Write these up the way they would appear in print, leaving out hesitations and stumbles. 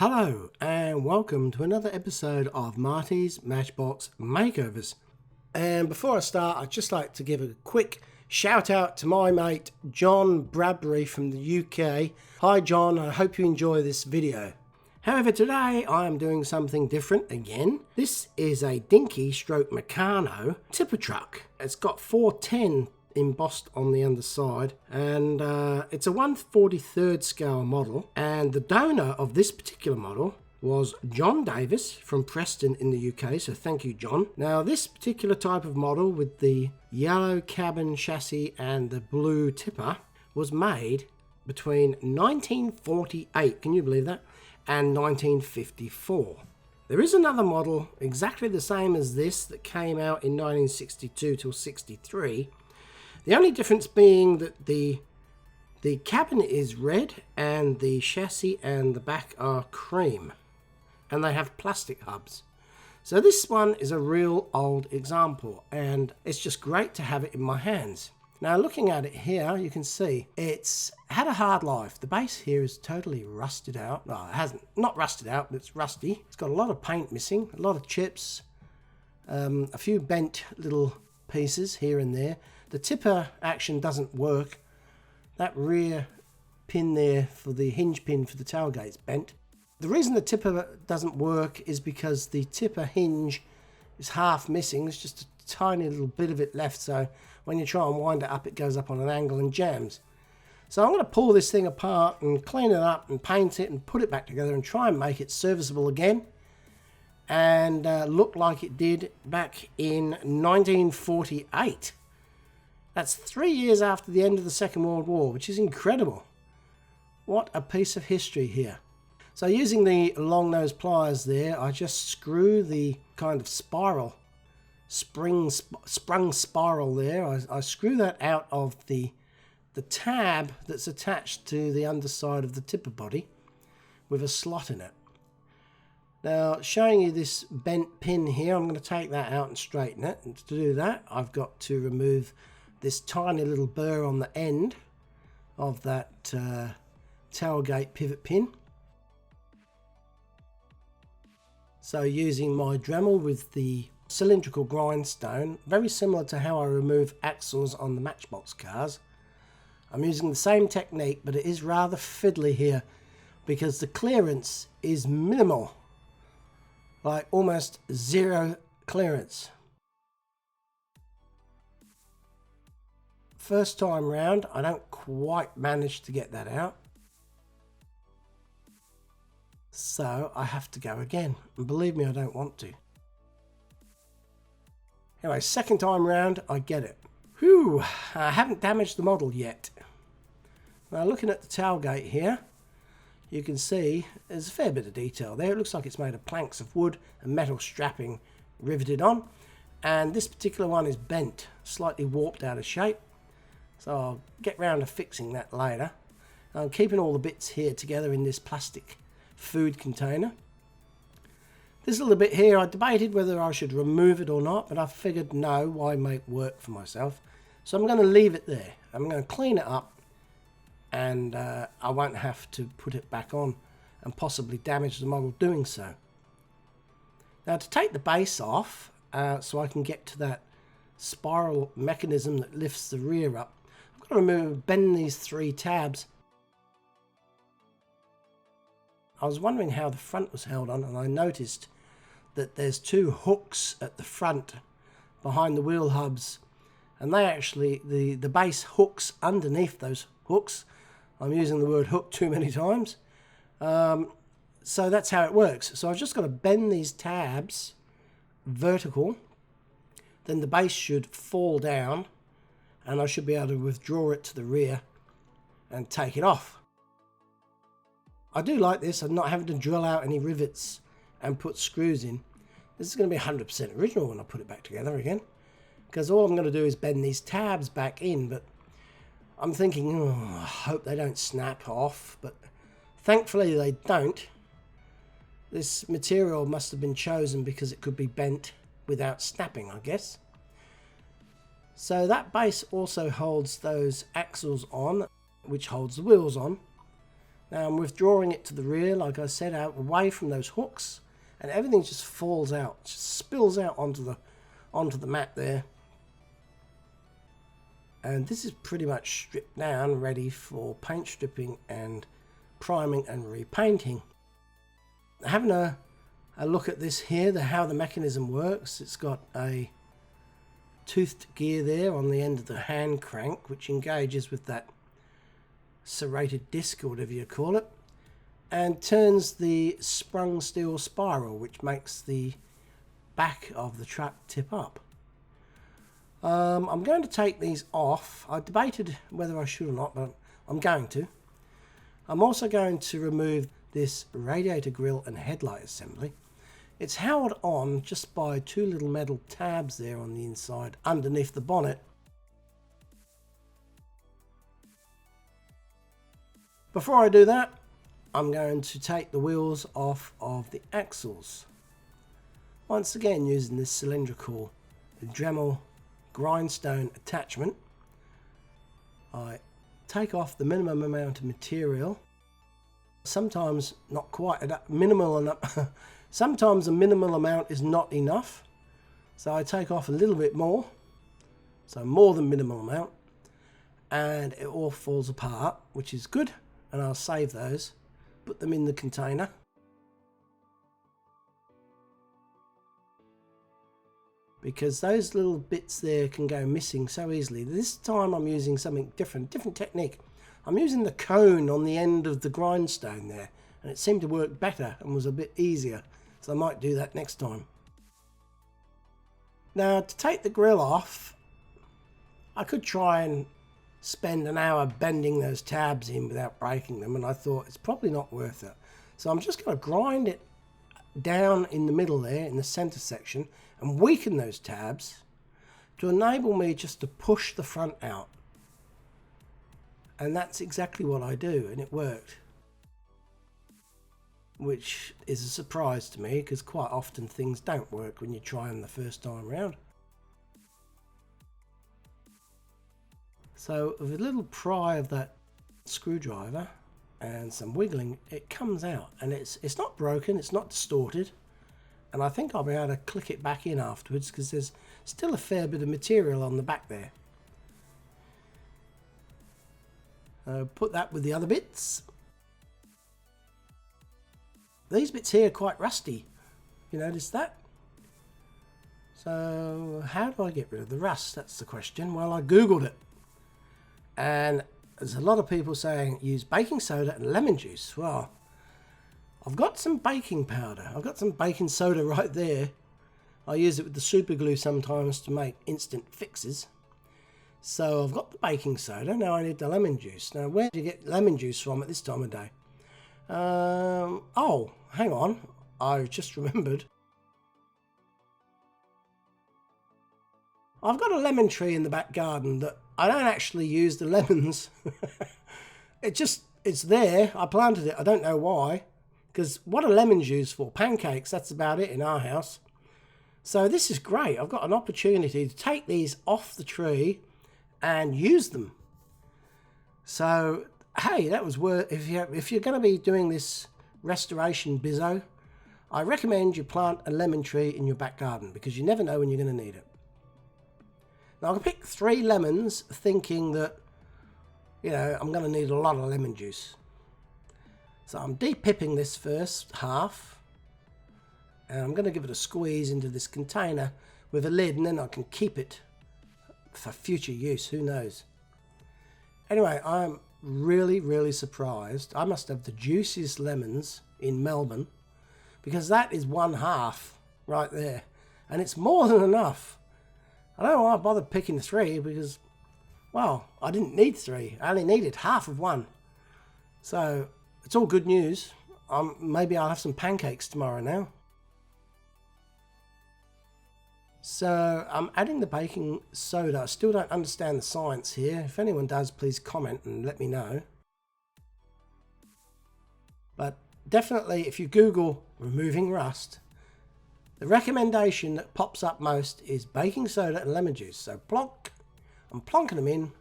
Hello and welcome to another episode of Marty's Matchbox Makeovers. And before I start, I'd just like to give a quick shout out to my mate John Bradbury from the UK. Hi John, I hope you enjoy this video. However, today I am doing something different again. This is a DINKY stroke Meccano tipper truck. It's got 410 embossed on the underside, and it's a 1/43 scale model, and the donor of this particular model was John Davis from Preston in the UK, so thank you John. Now this particular type of model with the yellow cabin chassis and the blue tipper was made between 1948, can you believe that, and 1954. There is another model exactly the same as this that came out in 1962 till 63. The only difference being that the cabin is red and the chassis and the back are cream, and they have plastic hubs. So this one is a real old example, and it's just great to have it in my hands. Now looking at it here, you can see it's had a hard life. The base here is totally rusted out. No, it hasn't, not rusted out, but it's rusty. It's got a lot of paint missing, a lot of chips, a few bent little pieces here and there. The tipper action doesn't work. That rear pin there for the hinge pin for the tailgate's bent. The reason the tipper doesn't work is because the tipper hinge is half missing. There's just a tiny little bit of it left, so when you try and wind it up, it goes up on an angle and jams. So I'm going to pull this thing apart and clean it up and paint it and put it back together and try and make it serviceable again and look like it did back in 1948. That's 3 years after the end of the Second World War, which is incredible. What a piece of history here. So using the long nose pliers there, I just screw the kind of spiral, sprung spiral there. I screw that out of the tab that's attached to the underside of the tipper body with a slot in it. Now, showing you this bent pin here, I'm going to take that out and straighten it. And to do that, I've got to remove this tiny little burr on the end of that tailgate pivot pin. So using my Dremel with the cylindrical grindstone, very similar to how I remove axles on the Matchbox cars, I'm using the same technique, but it is rather fiddly here because the clearance is minimal, like almost zero clearance. First time round, I don't quite manage to get that out. So I have to go again. And believe me, I don't want to. Anyway, second time round, I get it. Whew, I haven't damaged the model yet. Now looking at the tailgate here, you can see there's a fair bit of detail there. It looks like it's made of planks of wood and metal strapping riveted on. And this particular one is bent, slightly warped out of shape. So I'll get round to fixing that later. I'm keeping all the bits here together in this plastic food container. This little bit here, I debated whether I should remove it or not, but I figured no, why make work for myself? So I'm going to leave it there. I'm going to clean it up, and I won't have to put it back on and possibly damage the model doing so. Now to take the base off, so I can get to that spiral mechanism that lifts the rear up, bend these three tabs. I was wondering how the front was held on, and I noticed that there's two hooks at the front behind the wheel hubs, and they actually, the base hooks underneath those hooks. I'm using the word hook too many times. So that's how it works. So I've just got to bend these tabs vertical, then the base should fall down, and I should be able to withdraw it to the rear and take it off. I do like this. I'm not having to drill out any rivets and put screws in. This is going to be 100% original when I put it back together again, because all I'm going to do is bend these tabs back in, but I'm thinking, oh, I hope they don't snap off, but thankfully they don't. This material must have been chosen because it could be bent without snapping, I guess. So that base also holds those axles on, which holds the wheels on. Now I'm withdrawing it to the rear, like I said, out away from those hooks, and everything just falls out, just spills out onto the mat there. And this is pretty much stripped down, ready for paint stripping and priming and repainting. Having a look at this here, how the mechanism works. It's got a toothed gear there on the end of the hand crank, which engages with that serrated disc or whatever you call it, and turns the sprung steel spiral, which makes the back of the truck tip up. I'm going to take these off. I debated whether I should or not, but I'm going to. I'm also going to remove this radiator grille and headlight assembly. It's held on just by two little metal tabs there on the inside underneath the bonnet. Before I do that, I'm going to take the wheels off of the axles. Once again, using this cylindrical Dremel grindstone attachment, I take off the minimum amount of material. Sometimes not quite minimal enough. Sometimes a minimal amount is not enough, so I take off a little bit more, so more than minimal amount, and it all falls apart, which is good. And I'll save those, put them in the container. Because those little bits there can go missing so easily. This time I'm using something different technique. I'm using the cone on the end of the grindstone there, and it seemed to work better and was a bit easier. So I might do that next time. Now, to take the grill off, I could try and spend an hour bending those tabs in without breaking them, and I thought it's probably not worth it. So I'm just going to grind it down in the middle there, in the center section, and weaken those tabs to enable me just to push the front out. And that's exactly what I do, and it worked. Which is a surprise to me, because quite often things don't work when you try them the first time round. So with a little pry of that screwdriver and some wiggling, it comes out, and it's not broken, it's not distorted, and I think I'll be able to click it back in afterwards, because there's still a fair bit of material on the back there. Put that with the other bits. These bits here are quite rusty, you notice that? So how do I get rid of the rust? That's the question. Well, I googled it. And there's a lot of people saying use baking soda and lemon juice. Well, I've got some baking powder. I've got some baking soda right there. I use it with the super glue sometimes to make instant fixes. So I've got the baking soda. Now I need the lemon juice. Now where do you get lemon juice from at this time of day? Oh, hang on. I just remembered. I've got a lemon tree in the back garden that I don't actually use the lemons. It's there. I planted it. I don't know why. Because what are lemons used for? Pancakes. That's about it in our house. So this is great. I've got an opportunity to take these off the tree and use them. So, hey, that was worth. If you're going to be doing this restoration bizzo, I recommend you plant a lemon tree in your back garden, because you never know when you're going to need it. Now I picked 3 lemons thinking that, you know, I'm going to need a lot of lemon juice. So I'm de-pipping this first half, and I'm going to give it a squeeze into this container with a lid, and then I can keep it for future use, who knows. Anyway, I'm really surprised. I must have the juiciest lemons in Melbourne, because that is 1/2 right there, and it's more than enough. I don't know why I bothered picking 3, because, well, I didn't need 3. I only needed half of one. So it's all good news. Maybe I'll have some pancakes tomorrow now. So I'm adding the baking soda. I still don't understand the science here. If anyone does, please comment and let me know. But definitely, if you Google removing rust, the recommendation that pops up most is baking soda and lemon juice. So plonk, I'm plonking them in,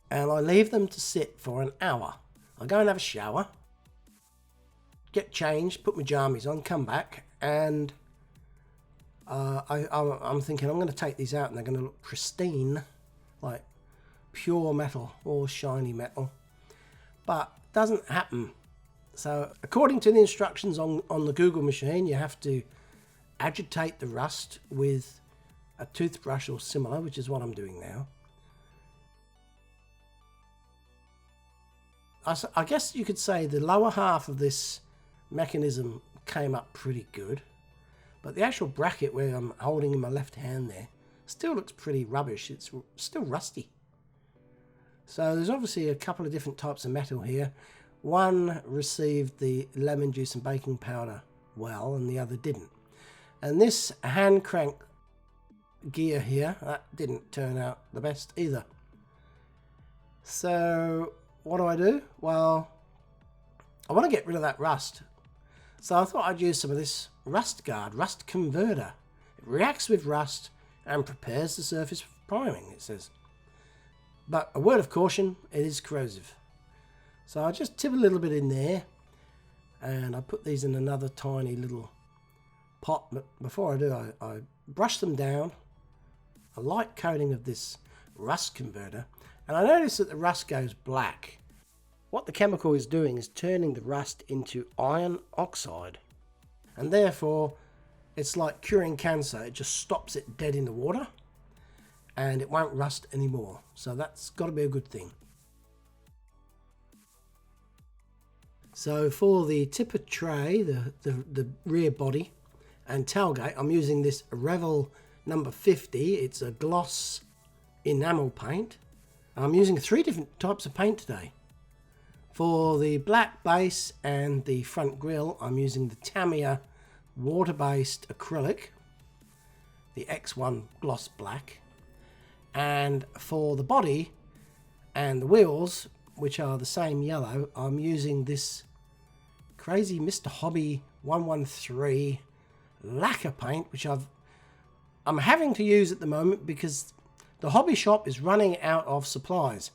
and I leave them to sit for an hour. I go and have a shower, get changed, put my jammies on, come back, and I'm thinking I'm going to take these out and they're going to look pristine, like pure metal or shiny metal. But it doesn't happen. So according to the instructions on the Google machine, you have to agitate the rust with a toothbrush or similar, which is what I'm doing now. I guess you could say the lower half of this mechanism came up pretty good, but the actual bracket where I'm holding in my left hand there still looks pretty rubbish. It's still rusty. So there's obviously a couple of different types of metal here. One received the lemon juice and baking powder well, and the other didn't. And this hand crank gear here, that didn't turn out the best either. So what do? Well, I want to get rid of that rust. So I thought I'd use some of this rust guard, rust converter. It reacts with rust and prepares the surface for priming, it says. But a word of caution, it is corrosive. So I just tip a little bit in there, and I put these in another tiny little pot. But before I do, I brush them down, a light coating of this rust converter, and I notice that the rust goes black. What the chemical is doing is turning the rust into iron oxide, and therefore it's like curing cancer. It just stops it dead in the water and it won't rust anymore. So that's got to be a good thing. So for the tipper tray, the rear body and tailgate, I'm using this Revel number 50. It's a gloss enamel paint. I'm using 3 different types of paint today. For the black base and the front grille, I'm using the Tamiya water-based acrylic, the X1 gloss black. And for the body and the wheels, which are the same yellow, I'm using this crazy Mr. Hobby 113 lacquer paint, which I'm having to use at the moment because the hobby shop is running out of supplies.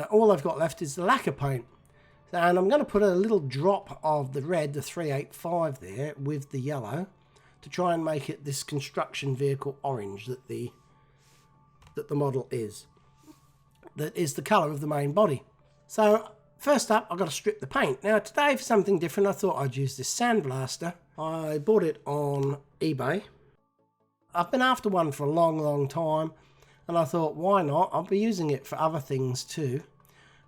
All I've got left is the lacquer paint. And I'm going to put a little drop of the red, the 385 there, with the yellow to try and make it this construction vehicle orange that the model is. That is the colour of the main body. So first up, I've got to strip the paint. Now today for something different, I thought I'd use this sandblaster. I bought it on eBay. I've been after one for a long time, and I thought, why not? I'll be using it for other things too.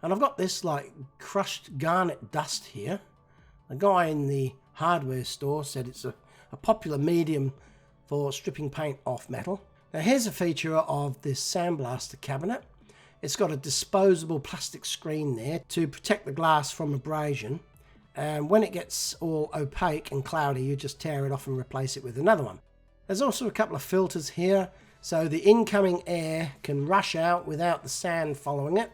And I've got this like crushed garnet dust here. The guy in the hardware store said it's a popular medium for stripping paint off metal. Now here's a feature of this sandblaster cabinet. It's got a disposable plastic screen there to protect the glass from abrasion. And when it gets all opaque and cloudy, you just tear it off and replace it with another one. There's also a couple of filters here, so the incoming air can rush out without the sand following it.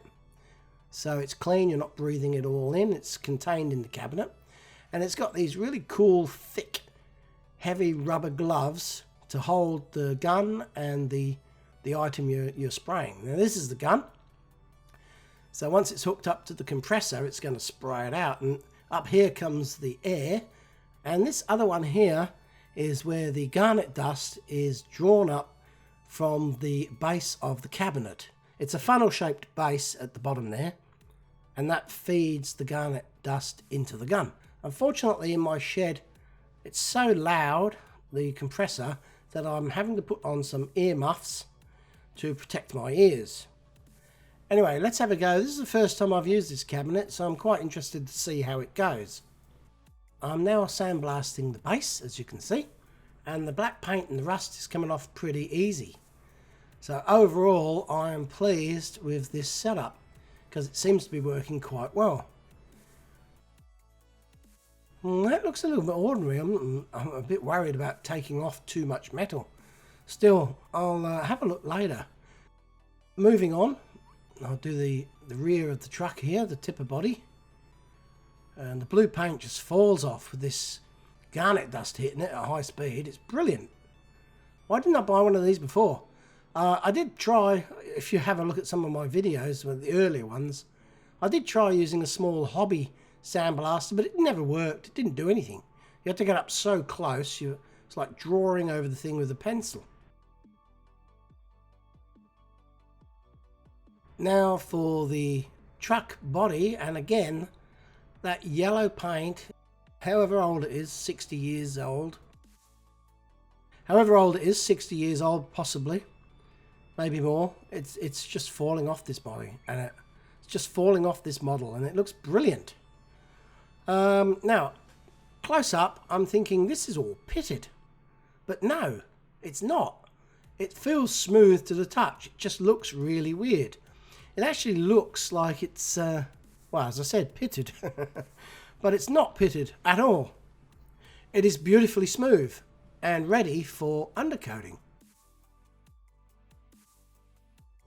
So it's clean, you're not breathing it all in, it's contained in the cabinet. And it's got these really cool, thick, heavy rubber gloves to hold the gun and the item you're spraying. Now this is the gun. So once it's hooked up to the compressor, it's going to spray it out. And up here comes the air. And this other one here is where the garnet dust is drawn up from the base of the cabinet. It's a funnel-shaped base at the bottom there, and that feeds the garnet dust into the gun. Unfortunately, in my shed, it's so loud, the compressor, that I'm having to put on some ear muffs to protect my ears. Anyway, let's have a go. This is the first time I've used this cabinet, so I'm quite interested to see how it goes. I'm now sandblasting the base, as you can see, and the black paint and the rust is coming off pretty easy. So overall, I am pleased with this setup because it seems to be working quite well. That looks a little bit ordinary. I'm a bit worried about taking off too much metal. Still, I'll have a look later. Moving on, I'll do the rear of the truck here, the tipper body. And the blue paint just falls off with this garnet dust hitting it at high speed. It's brilliant. Why didn't I buy one of these before? I did try, if you have a look at some of my videos, the earlier ones, I did try using a small hobby sandblaster, but it never worked. It didn't do anything. You had to get up so close, it's like drawing over the thing with a pencil. Now for the truck body, and again, that yellow paint, however old it is, 60 years old. However old it is, 60 years old possibly, maybe more. It's just falling off this body, and it's just falling off this model, and it looks brilliant. Now, close up, I'm thinking this is all pitted, but no, it's not. It feels smooth to the touch. It just looks really weird. It actually looks like it's, well, as I said, pitted, but it's not pitted at all. It is beautifully smooth and ready for undercoating.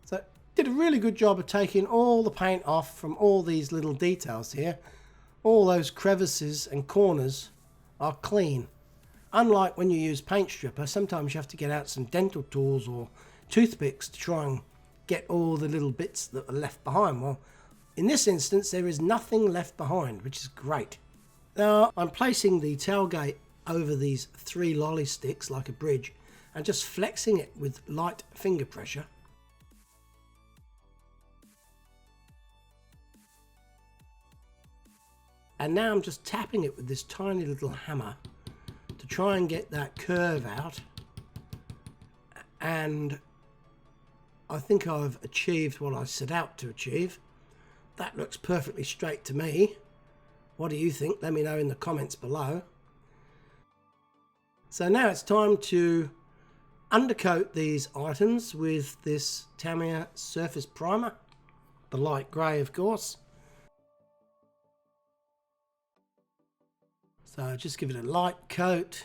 So, did a really good job of taking all the paint off from all these little details here. All those crevices and corners are clean. Unlike when you use paint stripper, sometimes you have to get out some dental tools or toothpicks to try and get all the little bits that are left behind. Well, in this instance, there is nothing left behind, which is great. Now, I'm placing the tailgate over these 3 lolly sticks like a bridge and just flexing it with light finger pressure. And now I'm just tapping it with this tiny little hammer to try and get that curve out. And I think I've achieved what I set out to achieve. That looks perfectly straight to me. What do you think? Let me know in the comments below. So now it's time to undercoat these items with this Tamiya surface primer, the light grey of course. So just give it a light coat,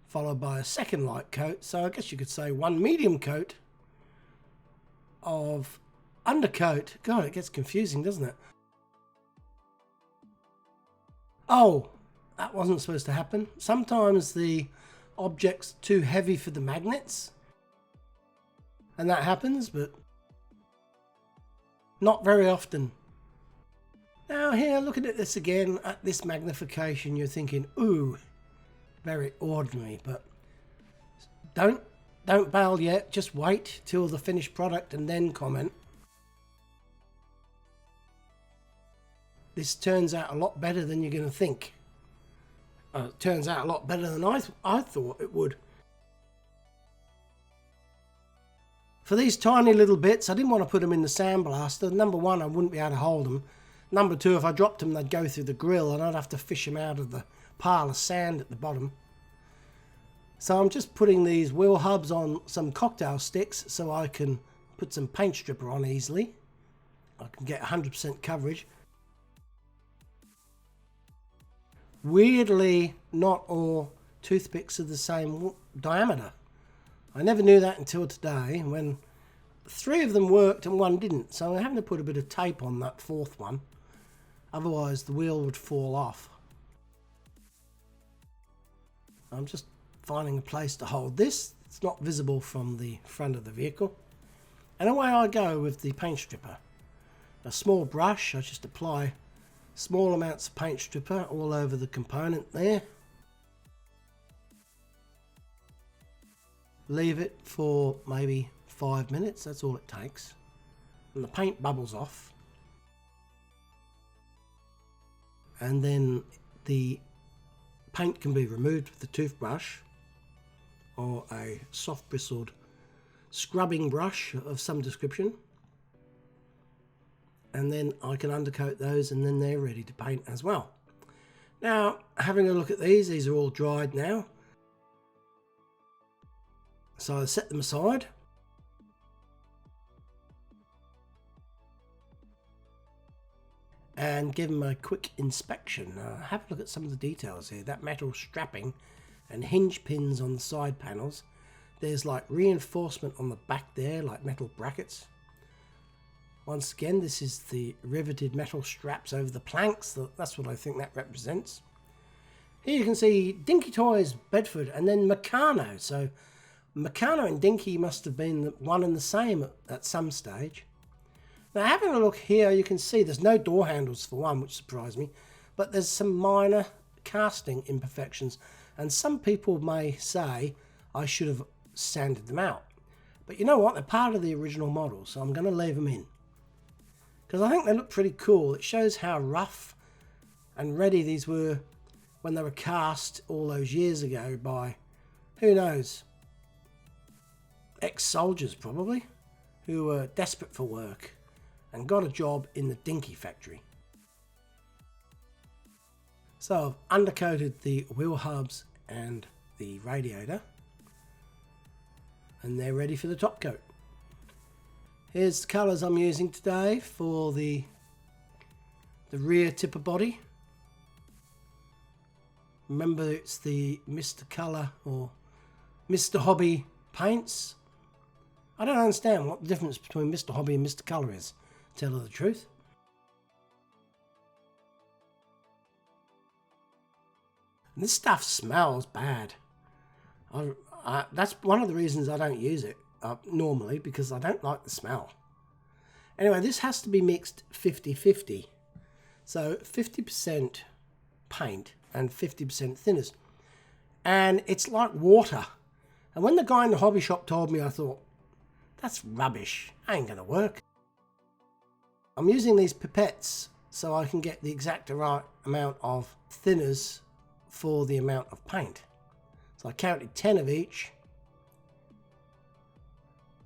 followed by a second light coat. So I guess you could say one medium coat of undercoat. God, it gets confusing, doesn't it? Oh, that wasn't supposed to happen. Sometimes the object's too heavy for the magnets, and that happens, but not very often. Now here, looking at this again, at this magnification, you're thinking, ooh, very ordinary, but don't bail yet. Just wait till the finished product and then comment. This turns out a lot better than you're going to think. It turns out a lot better than I thought it would. For these tiny little bits, I didn't want to put them in the sandblaster. Number one, I wouldn't be able to hold them. Number two, if I dropped them, they'd go through the grill and I'd have to fish them out of the pile of sand at the bottom. So I'm just putting these wheel hubs on some cocktail sticks so I can put some paint stripper on easily. I can get 100% coverage. Weirdly, not all toothpicks are the same diameter. I never knew that until today, when 3 of them worked and 1 didn't. So I'm having to put a bit of tape on that 4th one. Otherwise the wheel would fall off. I'm just finding a place to hold this. It's not visible from the front of the vehicle. And away I go with the paint stripper. A small brush, I just apply small amounts of paint stripper all over the component there. Leave it for maybe 5 minutes, that's all it takes. And the paint bubbles off. And then the paint can be removed with the toothbrush or a soft bristled scrubbing brush of some description. And then I can undercoat those and then they're ready to paint as well. Now, having a look at these are all dried now. So I set them aside. And give them a quick inspection. Have a look at some of the details here. That metal strapping and hinge pins on the side panels. There's like reinforcement on the back there, like metal brackets. Once again, this is the riveted metal straps over the planks. That's what I think that represents. Here you can see Dinky Toys, Bedford, and then Meccano. So Meccano and Dinky must have been one and the same at some stage. Now having a look here, you can see there's no door handles for one, which surprised me, but there's some minor casting imperfections, and some people may say I should have sanded them out. But you know what, they're part of the original model, so I'm going to leave them in. Because I think they look pretty cool. It shows how rough and ready these were when they were cast all those years ago by, who knows, ex-soldiers probably, who were desperate for work and got a job in the DINKY factory. So I've undercoated the wheel hubs and the radiator, and they're ready for the top coat. Here's the colours I'm using today for the rear tipper body. Remember, it's the Mr. Colour or Mr. Hobby paints. I don't understand what the difference between Mr. Hobby and Mr. Colour is, to tell you the truth. And this stuff smells bad. That's one of the reasons I don't use it normally, because I don't like the smell. Anyway, this has to be mixed 50-50. So 50% paint and 50% thinners. And it's like water. And when the guy in the hobby shop told me, I thought, that's rubbish. Ain't gonna work. I'm using these pipettes so I can get the exact right amount of thinners for the amount of paint. So I counted 10 of each.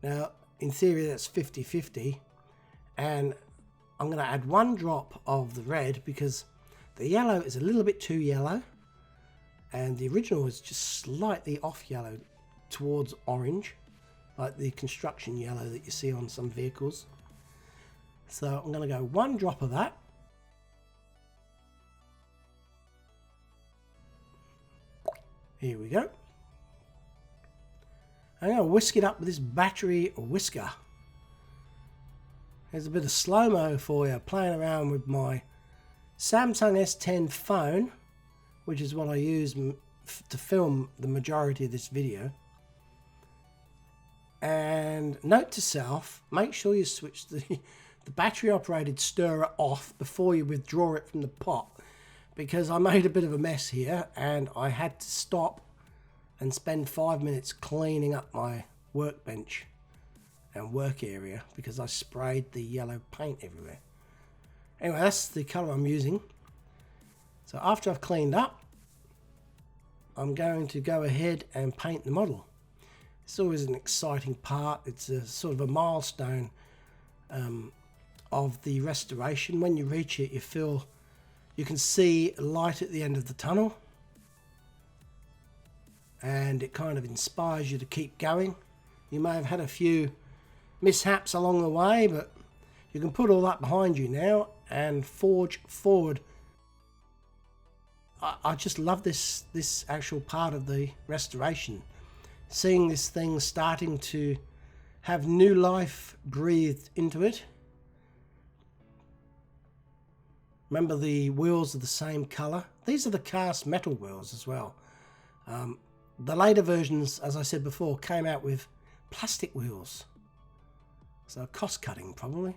Now, in theory, that's 50-50. And I'm going to add 1 drop of the red because the yellow is a little bit too yellow. And the original is just slightly off yellow towards orange, like the construction yellow that you see on some vehicles. So I'm going to go 1 drop of that. Here we go. I'm going to whisk it up with this battery whisker. There's a bit of slow-mo for you, playing around with my Samsung S10 phone, which is what I use to film the majority of this video. And note to self, make sure you switch the battery operated stirrer off before you withdraw it from the pot, because I made a bit of a mess here and I had to stop and spend 5 minutes cleaning up my workbench and work area because I sprayed the yellow paint everywhere. Anyway, that's the colour I'm using. So after I've cleaned up, I'm going to go ahead and paint the model. It's always an exciting part. It's a sort of a milestone of the restoration. When you reach it, you can see light at the end of the tunnel, and it kind of inspires you to keep going. You may have had a few mishaps along the way, but you can put all that behind you now and forge forward. I just love this actual part of the restoration, seeing this thing starting to have new life breathed into it. Remember, the wheels are the same colour. These are the cast metal wheels as well. The later versions, as I said before, came out with plastic wheels. So cost cutting probably.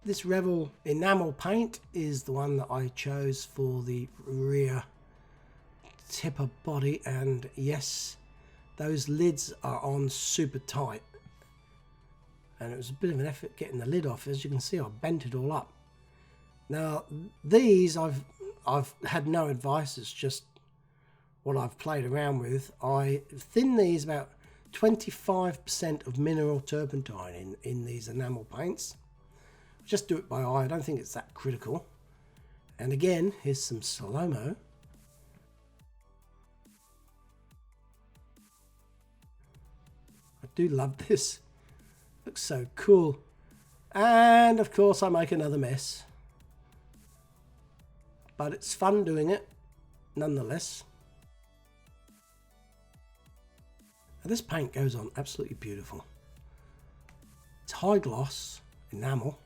This Revel enamel paint is the one that I chose for the rear tipper body, and yes, those lids are on super tight. And it was a bit of an effort getting the lid off. As you can see, I bent it all up. Now these I've had no advice, it's just what I've played around with. I thin these about 25% of mineral turpentine in these enamel paints. Just do it by eye, I don't think it's that critical. And again, here's some slow-mo. I do love this. Looks so cool. And of course I make another mess. But it's fun doing it, nonetheless. Now, this paint goes on absolutely beautiful. It's high gloss enamel.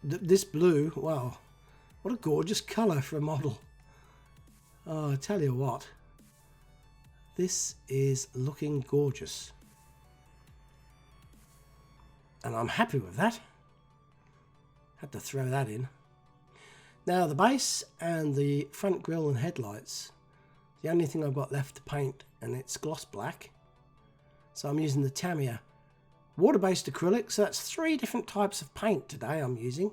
This blue, wow, what a gorgeous colour for a model. Oh, I tell you what, This is looking gorgeous. And I'm happy with that. Had to throw that in. Now the base and the front grille and headlights, the only thing I've got left to paint, and it's gloss black. So I'm using the Tamiya water-based acrylic. So that's 3 different types of paint today I'm using,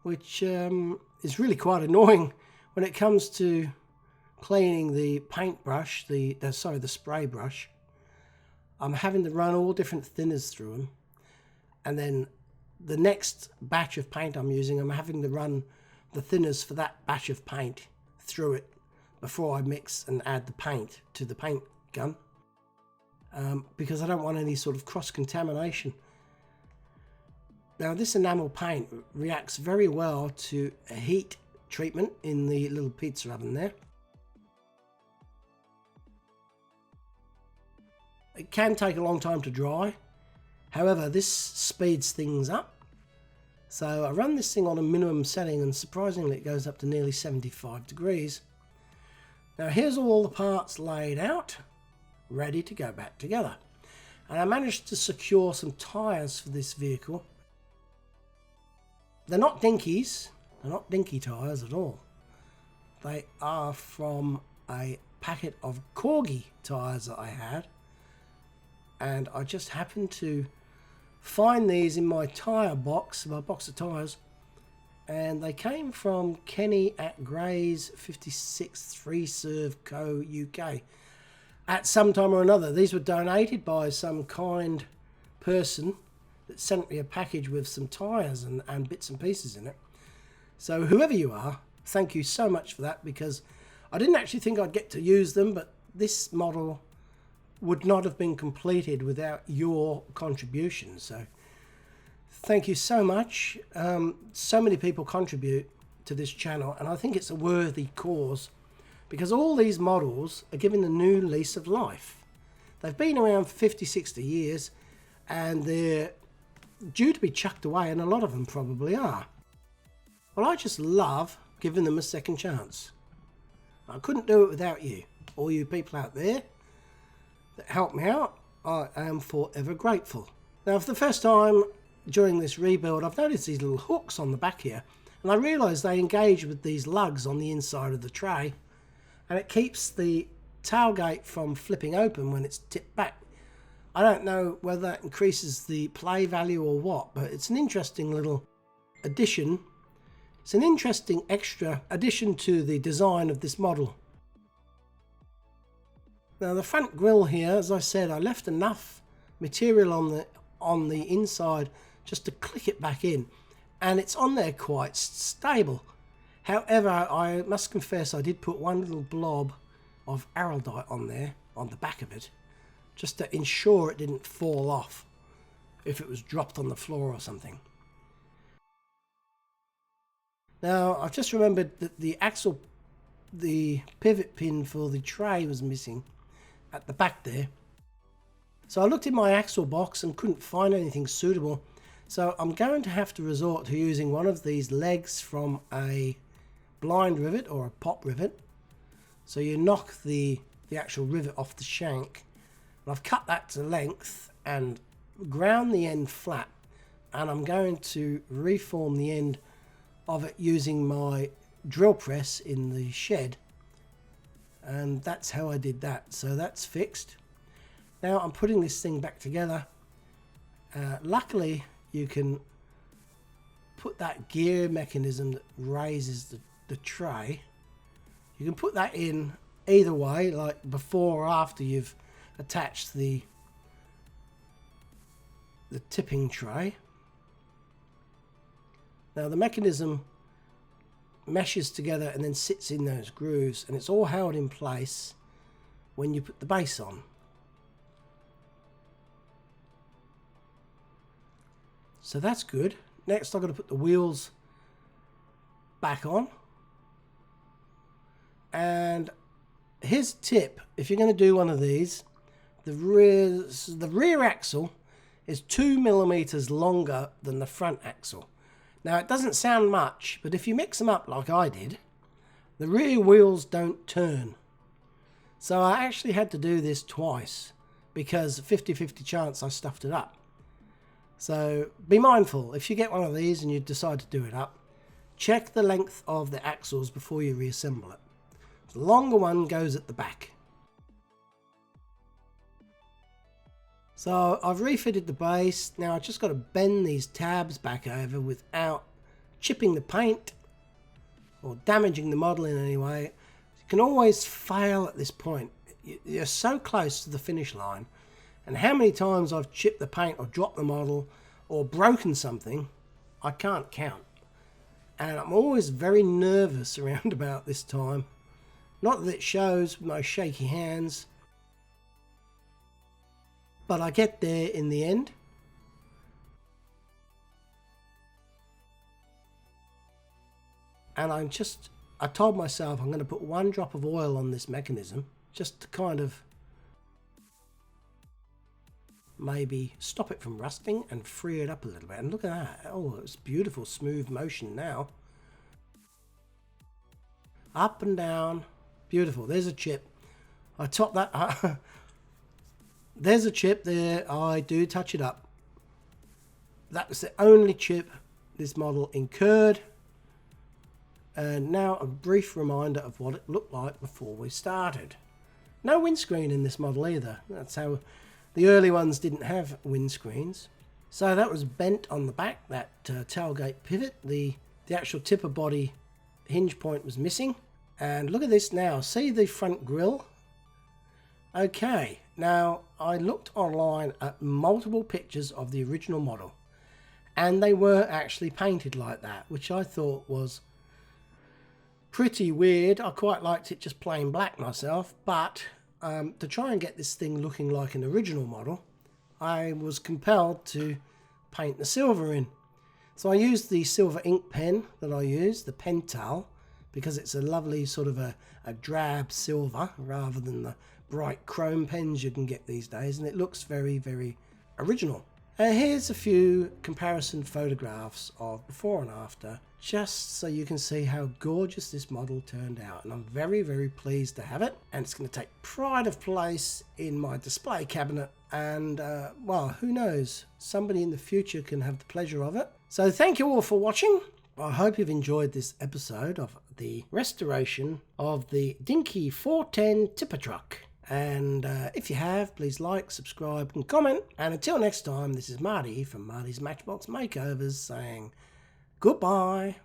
which is really quite annoying when it comes to cleaning the paintbrush, the spray brush. I'm having to run all different thinners through them, and then the next batch of paint I'm using, I'm having to run the thinners for that batch of paint through it before I mix and add the paint to the paint gun, because I don't want any sort of cross-contamination. Now this enamel paint reacts very well to a heat treatment in the little pizza oven there. It can take a long time to dry, however this speeds things up. So I run this thing on a minimum setting, and surprisingly it goes up to nearly 75 degrees. Now here's all the parts laid out, ready to go back together. And I managed to secure some tyres for this vehicle. They're not DINKYs, they're not DINKY tyres at all. They are from a packet of Corgi tyres that I had. And I just happened to find these in my tyre box, my box of tyres. And they came from Kenny at Gray's 56 3 Serve Co. UK. At some time or another, these were donated by some kind person that sent me a package with some tyres and bits and pieces in it. So whoever you are, thank you so much for that, because I didn't actually think I'd get to use them, but this model would not have been completed without your contribution. So thank you so much. So many people contribute to this channel, and I think it's a worthy cause, because all these models are given a new lease of life. They've been around for 50, 60 years, and they're due to be chucked away, and a lot of them probably are. Well, I just love giving them a second chance. I couldn't do it without you, all you people out there that helped me out. I am forever grateful. Now, for the first time during this rebuild, I've noticed these little hooks on the back here, and I realised they engage with these lugs on the inside of the tray, and it keeps the tailgate from flipping open when it's tipped back. I don't know whether that increases the play value or what, but it's an interesting little addition. It's an interesting extra addition to the design of this model. Now the front grille here, as I said, I left enough material on the inside just to click it back in, and it's on there quite stable. However, I must confess I did put one little blob of araldite on there, on the back of it, just to ensure it didn't fall off if it was dropped on the floor or something. Now I've just remembered that the pivot pin for the tray was missing at the back there. So I looked in my axle box and couldn't find anything suitable. So I'm going to have to resort to using one of these legs from a blind rivet or a pop rivet. So you knock the actual rivet off the shank. And I've cut that to length and ground the end flat. And I'm going to reform the end of it using my drill press in the shed. And that's how I did that. So that's fixed. Now I'm putting this thing back together. Luckily you can put that gear mechanism that raises the tray. You can put that in either way, like before or after you've attached the tipping tray. Now the mechanism meshes together and then sits in those grooves, and it's all held in place when you put the base on. So that's good. Next I've got to put the wheels back on. And here's a tip: if you're going to do one of these, the rear axle is 2 millimeters longer than the front axle. Now it doesn't sound much, but if you mix them up like I did, the rear wheels don't turn. So I actually had to do this twice because 50-50 chance I stuffed it up. So be mindful, if you get one of these and you decide to do it up, check the length of the axles before you reassemble it. The longer one goes at the back. So I've refitted the base. Now I've just got to bend these tabs back over without chipping the paint or damaging the model in any way. You can always fail at this point. You're so close to the finish line. And how many times I've chipped the paint or dropped the model or broken something, I can't count. And I'm always very nervous around about this time. Not that it shows with my shaky hands, but I get there in the end. And I told myself I'm going to put 1 drop of oil on this mechanism just to kind of maybe stop it from rusting and free it up a little bit. And look at that. Oh, it's beautiful smooth motion now. Up and down. Beautiful. There's a chip. I top that. There's a chip there. I do touch it up. That was the only chip this model incurred. And now a brief reminder of what it looked like before we started. No windscreen in this model either. That's how the early ones didn't have windscreens. So that was bent on the back, that tailgate pivot. The actual tipper body hinge point was missing. And look at this now. See the front grille? Okay, now I looked online at multiple pictures of the original model. And they were actually painted like that, which I thought was pretty weird. I quite liked it just plain black myself, but to try and get this thing looking like an original model, I was compelled to paint the silver in. So I used the silver ink pen that I used, the Pental, because it's a lovely sort of a drab silver rather than the bright chrome pens you can get these days, and it looks very, very original. Here's a few comparison photographs of before and after, just so you can see how gorgeous this model turned out. And I'm very, very pleased to have it. And it's going to take pride of place in my display cabinet. And, well, who knows? Somebody in the future can have the pleasure of it. So thank you all for watching. I hope you've enjoyed this episode of the restoration of the DINKY 410 tipper truck. And if you have, please like, subscribe and comment. And until next time, this is Marty from Marty's Matchbox Makeovers saying goodbye.